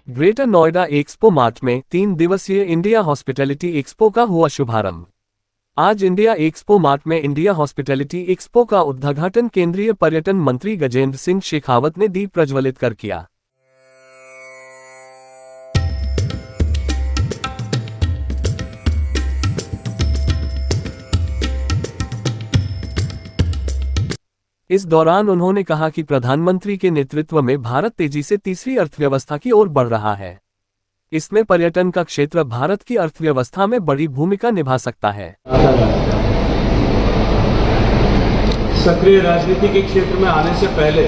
Greater Noida expo mart में 3 दिवसीय India hospitality expo का हुआ शुभारंभ। आज इंडिया एक्सपो मार्ट में इंडिया हॉस्पिटैलिटी एक्सपो का उद्घाटन केंद्रीय पर्यटन मंत्री गजेंद्र सिंह शेखावत ने दीप प्रज्वलित कर किया। इस दौरान उन्होंने कहा कि प्रधानमंत्री के नेतृत्व में भारत तेजी से तीसरी अर्थव्यवस्था की ओर बढ़ रहा है। इसमें पर्यटन का क्षेत्र भारत की अर्थव्यवस्था में बड़ी भूमिका निभा सकता है। सक्रिय राजनीति के क्षेत्र में आने से पहले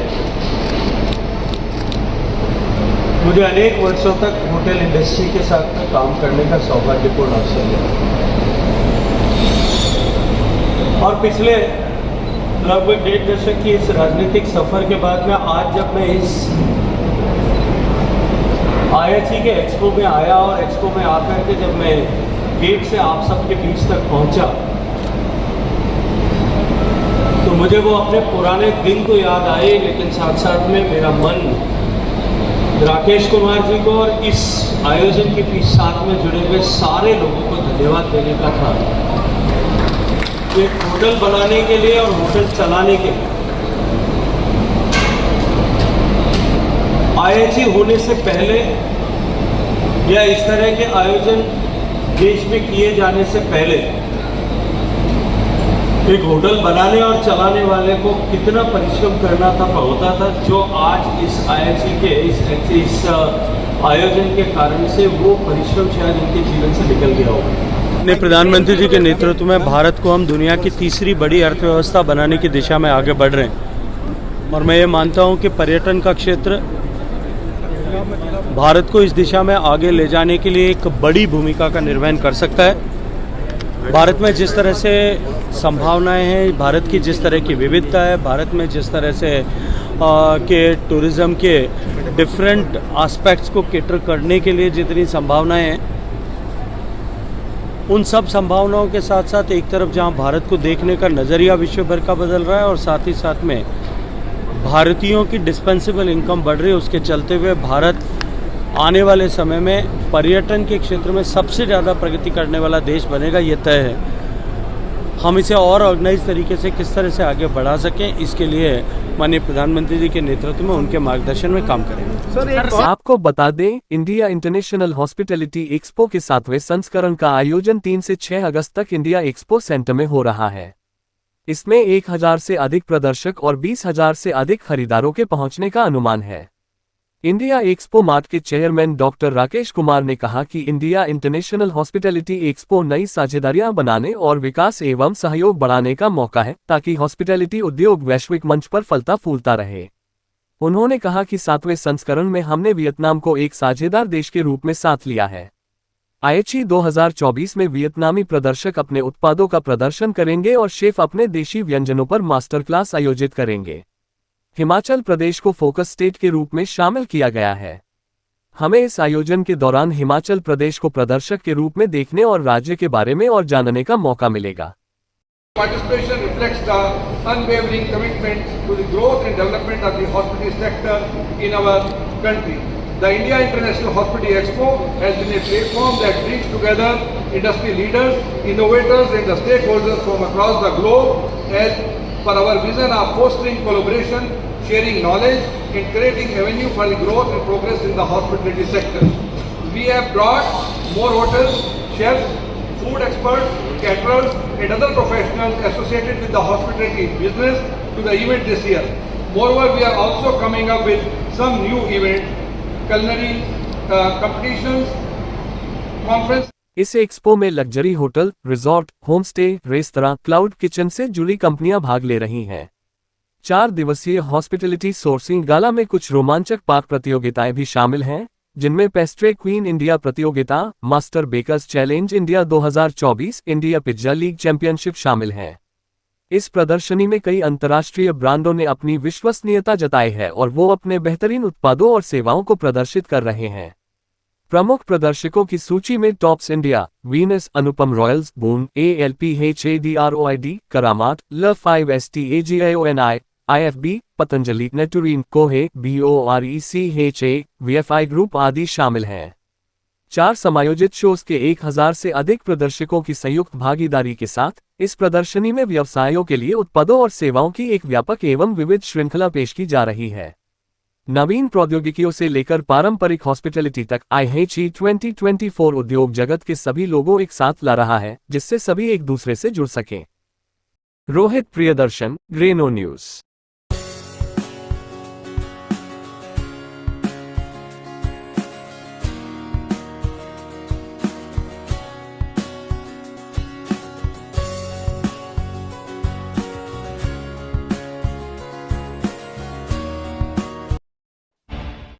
मुझे अनेक वर्षों तक होटल इंडस्ट्री के साथ काम करने का सौभाग्यपूर्ण अवसर मिला और पिछले लगभग 1.5 दशक की इस राजनीतिक सफर के बाद में आज जब मैं इस IHE के एक्सपो में आया और एक्सपो में आकर के जब मैं गेट से आप सबके बीच तक पहुंचा तो मुझे वो अपने पुराने दिन तो याद आए, लेकिन साथ साथ में मेरा मन राकेश कुमार जी को और इस आयोजन के पीछे साथ में जुड़े हुए सारे लोगों को धन्यवाद देने का था। एक होटल बनाने के लिए और होटल चलाने के लिए IHE होने से पहले या इस तरह के आयोजन देश में किए जाने से पहले एक होटल बनाने और चलाने वाले को कितना परिश्रम करना होता था, जो आज इस IHE के इस आयोजन के कारण से वो परिश्रम शायद उनके जीवन से निकल गया होगा। अपने प्रधानमंत्री जी के नेतृत्व में भारत को हम दुनिया की तीसरी बड़ी अर्थव्यवस्था बनाने की दिशा में आगे बढ़ रहे हैं और मैं ये मानता हूँ कि पर्यटन का क्षेत्र भारत को इस दिशा में आगे ले जाने के लिए एक बड़ी भूमिका का निर्वहन कर सकता है। भारत में जिस तरह से संभावनाएं हैं, भारत की जिस तरह की विविधता है, भारत में जिस तरह से के टूरिज्म के डिफरेंट एस्पेक्ट्स को कैटर करने के लिए जितनी संभावनाएं हैं, उन सब संभावनाओं के साथ साथ एक तरफ जहां भारत को देखने का नज़रिया विश्व भर का बदल रहा है और साथ ही साथ में भारतीयों की डिस्पेंसेबल इनकम बढ़ रही है, उसके चलते हुए भारत आने वाले समय में पर्यटन के क्षेत्र में सबसे ज़्यादा प्रगति करने वाला देश बनेगा, ये तय है। हम इसे और ऑर्गेनाइज तरीके से किस तरह से आगे बढ़ा सकें, इसके लिए माननीय प्रधानमंत्री जी के नेतृत्व में उनके मार्गदर्शन में काम करेंगे। आपको बता दें, इंडिया इंटरनेशनल हॉस्पिटैलिटी एक्सपो के 7वें संस्करण का आयोजन 3 से 6 अगस्त तक इंडिया एक्सपो सेंटर में हो रहा है। इसमें 1000 से अधिक प्रदर्शक और 20,000 से अधिक खरीदारों के पहुंचने का अनुमान है। इंडिया एक्सपो मार्ट के चेयरमैन डॉक्टर राकेश कुमार ने कहा कि इंडिया इंटरनेशनल हॉस्पिटैलिटी एक्सपो नई साझेदारियां बनाने और विकास एवं सहयोग बढ़ाने का मौका है, ताकि हॉस्पिटैलिटी उद्योग वैश्विक मंच पर फलता फूलता रहे। उन्होंने कहा कि 7वें संस्करण में हमने वियतनाम को एक साझेदार देश के रूप में साथ लिया है। IHE 2024 में वियतनामी प्रदर्शक अपने उत्पादों का प्रदर्शन करेंगे और शेफ अपने देशी व्यंजनों पर मास्टर क्लास आयोजित करेंगे। हिमाचल प्रदेश को फोकस स्टेट के रूप में शामिल किया गया है। हमें इस आयोजन के दौरान हिमाचल प्रदेश को प्रदर्शक के रूप में देखने और राज्य के बारे में और जानने का मौका मिलेगा। Participation reflects the unwavering commitment to the growth and development of the hospitality sector in our country. The India International Hospitality Expo has been a platform that brings together industry leaders, innovators and the stakeholders from across the globe as per our vision of fostering collaboration, sharing knowledge and creating avenue for the growth and progress in the hospitality sector. We have brought more hotels, chefs, food experts, caterers and other professionals associated with the hospitality business to the event this year. Moreover, we are also coming up with some new events, culinary competitions, conference. इस expo में luxury hotel, resort, home stay, restaurant, cloud kitchen से जुड़ी कंपनियां भाग ले रही हैं। 4 दिवसीय हॉस्पिटैलिटी सोर्सिंग गाला में कुछ रोमांचक पाक प्रतियोगिताएं भी शामिल हैं, जिनमें पेस्ट्रे क्वीन इंडिया प्रतियोगिता, master bakers challenge India 2024, India pizza league championship शामिल हैं। इस प्रदर्शनी में कई अंतर्राष्ट्रीय ब्रांडों ने अपनी विश्वसनीयता जताई है और वो अपने बेहतरीन उत्पादों और सेवाओं को प्रदर्शित कर रहे हैं। प्रमुख प्रदर्शकों की सूची में टॉप्स इंडिया, वीनस, अनुपम रॉयल्स, बून, ALPHADROID, करामाट, L5STAGIONI, IFB, पतंजलि, नेटुरीन, कोहे, BORECHA, VFI ग्रुप आदि शामिल हैं। 4 समायोजित शोज के 1000 से अधिक प्रदर्शकों की संयुक्त भागीदारी के साथ इस प्रदर्शनी में व्यवसायों के लिए उत्पादों और सेवाओं की एक व्यापक एवं विविध श्रृंखला पेश की जा रही है। नवीन प्रौद्योगिकियों से लेकर पारंपरिक हॉस्पिटैलिटी तक IHE 2024 उद्योग जगत के सभी लोगों एक साथ ला रहा है, जिससे सभी एक दूसरे से जुड़ सकें। रोहित प्रियदर्शन, ग्रेनो न्यूज।